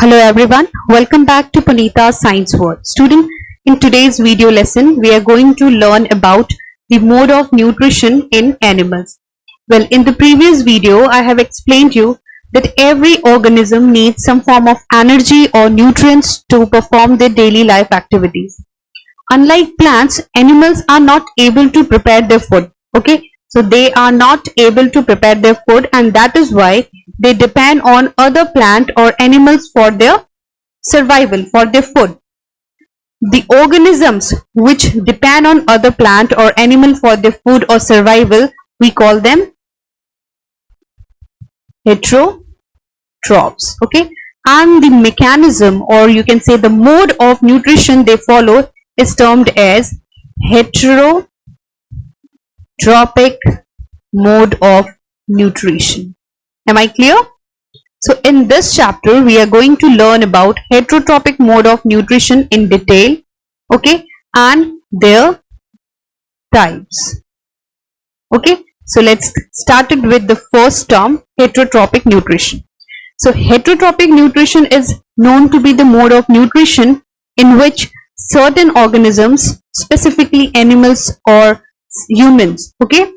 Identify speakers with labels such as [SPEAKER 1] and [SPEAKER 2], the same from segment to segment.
[SPEAKER 1] Hello everyone, welcome back to Punita's Science World. Student, in today's video lesson, we are going to learn about the mode of nutrition in animals. Well, in the previous video, I have explained you that every organism needs some form of energy or nutrients to perform their daily life activities. Unlike plants, animals are not able to prepare their food. Okay, so they are not able to prepare their food, and that is why they depend on other plant or animals for their survival, for their food. The organisms which depend on other plant or animal for their food or survival, we call them heterotrophs. Okay, and the mechanism, or you can say the mode of nutrition they follow, is termed as heterotrophic mode of nutrition. Am I clear? So in this chapter we are going to learn about heterotrophic mode of nutrition in detail, okay, and their types. Okay, so let's start it with the first term, heterotrophic nutrition. So heterotrophic nutrition is known to be the mode of nutrition in which certain organisms, specifically animals or humans, okay,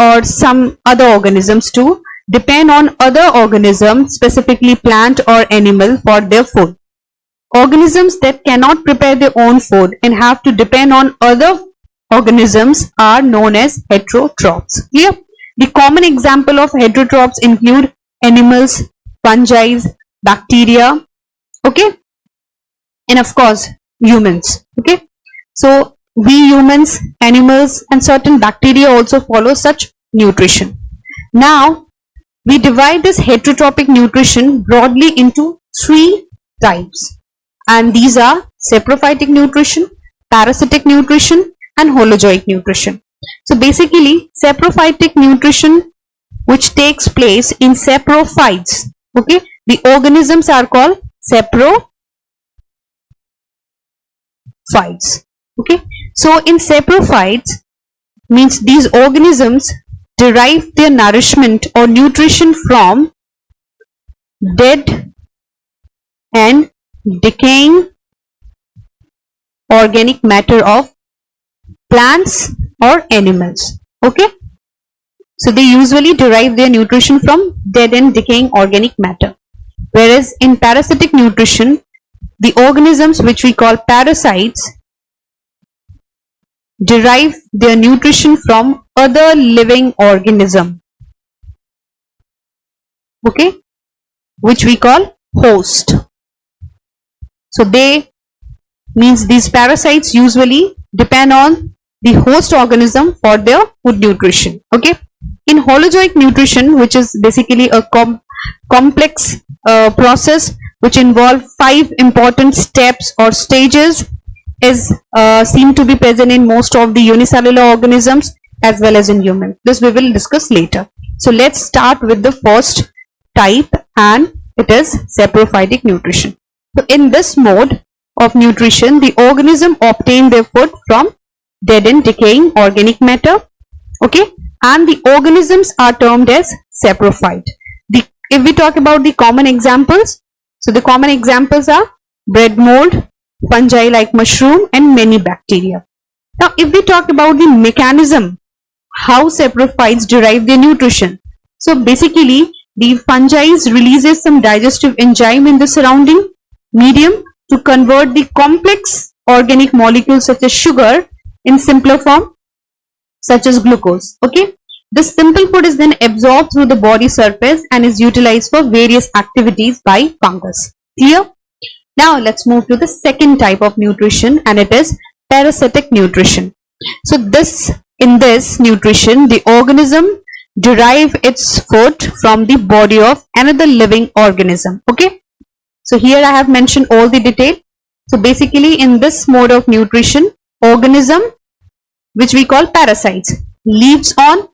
[SPEAKER 1] or some other organisms too, depend on other organisms, specifically plant or animal, for their food. Organisms that cannot prepare their own food and have to depend on other organisms are known as heterotrophs. Here, the common example of heterotrophs include animals, fungi, bacteria, okay, and of course humans. Okay, so we humans, animals, and certain bacteria also follow such nutrition. Now we divide this heterotrophic nutrition broadly into three types, and these are saprophytic nutrition, parasitic nutrition, and holozoic nutrition. So basically saprophytic nutrition, which takes place in saprophytes, okay, the organisms are called saprophytes. Okay, so in saprophytes means these organisms derive their nourishment or nutrition from dead and decaying organic matter of plants or animals. Okay, so they usually derive their nutrition from dead and decaying organic matter, whereas in parasitic nutrition, the organisms which we call parasites derive their nutrition from other living organism, okay, which we call host. So they means these parasites usually depend on the host organism for their food nutrition. Okay, in holozoic nutrition, which is basically a complex process which involve 5 important steps or stages, is seem to be present in most of the unicellular organisms as well as in humans. This we will discuss later. So let's start with the first type, and it is saprophytic nutrition. So in this mode of nutrition, the organism obtain their food from dead and decaying organic matter, okay, and the organisms are termed as saprophyte. If we talk about the common examples, so the common examples are bread mold, fungi like mushroom, and many bacteria. Now if we talk about the mechanism, how saprophytes derive their nutrition, so basically the fungi releases some digestive enzyme in the surrounding medium to convert the complex organic molecules such as sugar in simpler form such as glucose. Okay, this simple food is then absorbed through the body surface and is utilized for various activities by fungus. Clear? Now let's move to the second type of nutrition, and it is parasitic nutrition. So in this nutrition, the organism derive its food from the body of another living organism. Okay, so here I have mentioned all the detail. So basically in this mode of nutrition, organism which we call parasites lives on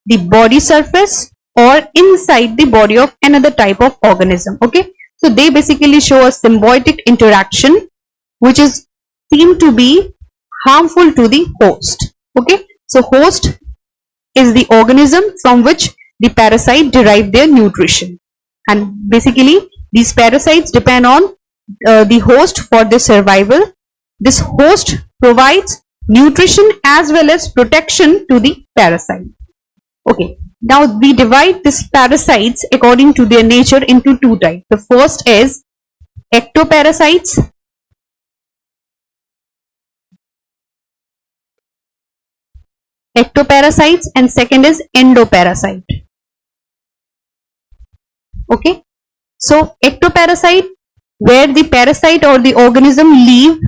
[SPEAKER 1] the body surface or inside the body of another type of organism. Okay, so they basically show a symbiotic interaction which is seem to be harmful to the host. Okay, so host is the organism from which the parasite derive their nutrition, and basically These parasites depend on the host for their survival. This host provides nutrition as well as protection to the parasite. Okay, now we divide these parasites according to their nature into two types. The first is ectoparasites. Ectoparasites, and second is endoparasite. Okay, so ectoparasite, where the parasite or the organism live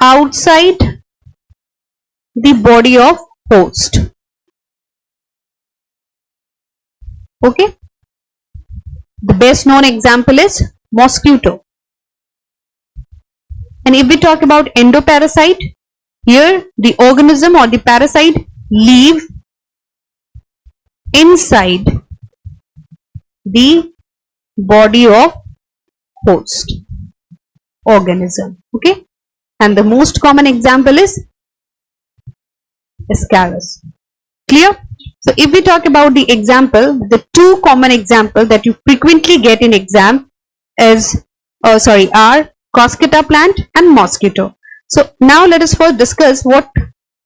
[SPEAKER 1] outside the body of host. Okay, the best known example is mosquito. And if we talk about endoparasite, here the organism or the parasite live inside the body of host organism. Okay, and the most common example is Ascaris. Clear? So if we talk about the example, the two common examples that you frequently get in exam is are Cosqueta plant and mosquito. So now let us first discuss what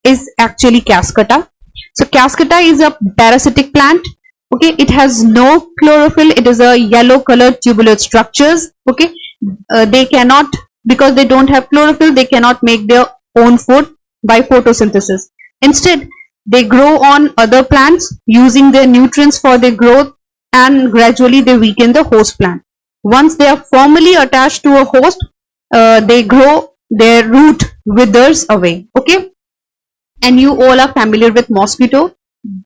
[SPEAKER 1] is actually Cosqueta. So Cosqueta is a parasitic plant. Okay, it has no chlorophyll. It is a yellow colored tubular structures. Okay, they cannot, because they don't have chlorophyll, they cannot make their own food by photosynthesis. Instead, they grow on other plants using their nutrients for their growth, and gradually they weaken the host plant. Once they are firmly attached to a host, they grow, their root withers away. Okay, and you all are familiar with mosquito.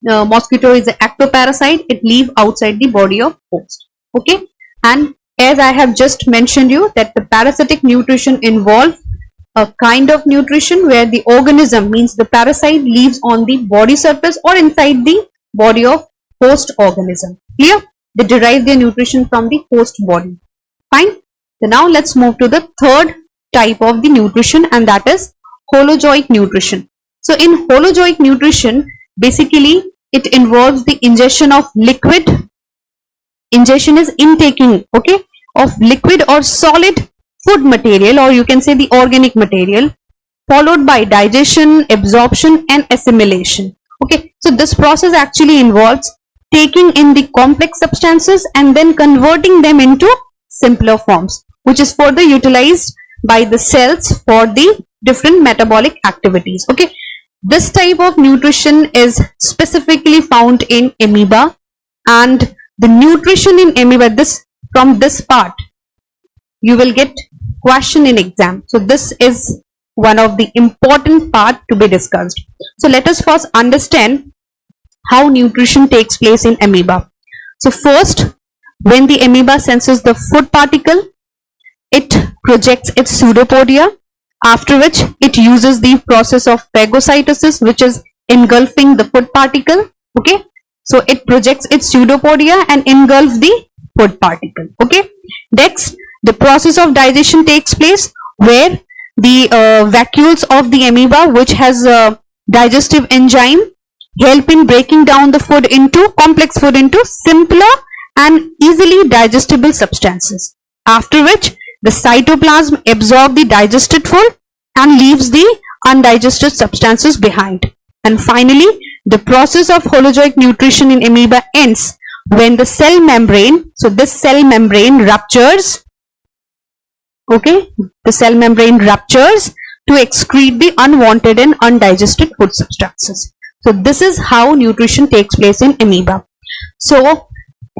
[SPEAKER 1] Mosquito is an ectoparasite. It lives outside the body of host. Okay, and as I have just mentioned you that the parasitic nutrition involves a kind of nutrition where the organism, means the parasite, lives on the body surface or inside the body of host organism. Clear? They derive their nutrition from the host body. Fine. So now let's move to the third type of the nutrition, and that is holozoic nutrition. So in holozoic nutrition, basically it involves the ingestion of liquid. Ingestion is intaking, okay, of liquid or solid food material, or you can say the organic material, followed by digestion, absorption and assimilation. Okay, so this process actually involves taking in the complex substances and then converting them into simpler forms, which is further utilized by the cells for the different metabolic activities. Okay, this type of nutrition is specifically found in amoeba, and the nutrition in amoeba, from this part you will get question in exam. So this is one of the important part to be discussed. So let us first understand how nutrition takes place in amoeba. So first, when the amoeba senses the food particle, it projects its pseudopodia, after which it uses the process of phagocytosis, which is engulfing the food particle. Okay, so it projects its pseudopodia and engulfs the food particle. Okay, next the process of digestion takes place, where the vacuoles of the amoeba, which has a digestive enzyme, help in breaking down the food into complex food into simpler and easily digestible substances, after which the cytoplasm absorbs the digested food and leaves the undigested substances behind. And finally, the process of holozoic nutrition in amoeba ends when the cell membrane, so this cell membrane ruptures. Okay, the cell membrane ruptures to excrete the unwanted and undigested food substances. So this is how nutrition takes place in amoeba. So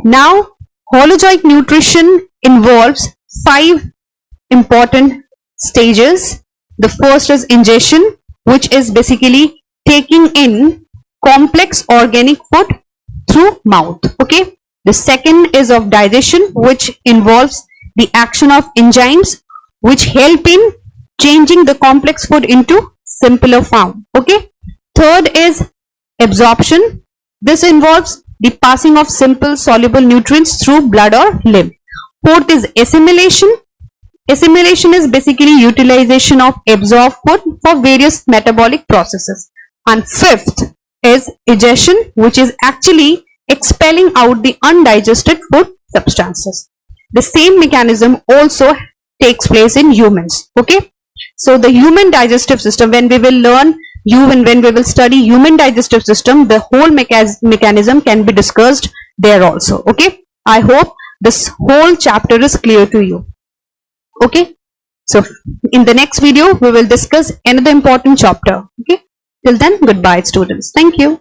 [SPEAKER 1] now holozoic nutrition involves 5 important stages. The first is ingestion, which is basically taking in complex organic food through mouth. Okay, the second is of digestion, which involves the action of enzymes which help in changing the complex food into simpler form. Okay, third is absorption. This involves the passing of simple soluble nutrients through blood or lymph. Fourth is assimilation. Assimilation is basically utilization of absorbed food for various metabolic processes. And fifth is egestion, which is actually expelling out the undigested food substances. The same mechanism also takes place in humans. Okay, so the human digestive system, when we will learn when we will study human digestive system, the whole mechanism can be discussed there also. Okay, I hope this whole chapter is clear to you. Okay, so in the next video we will discuss another important chapter. Okay, till then, goodbye students. Thank you.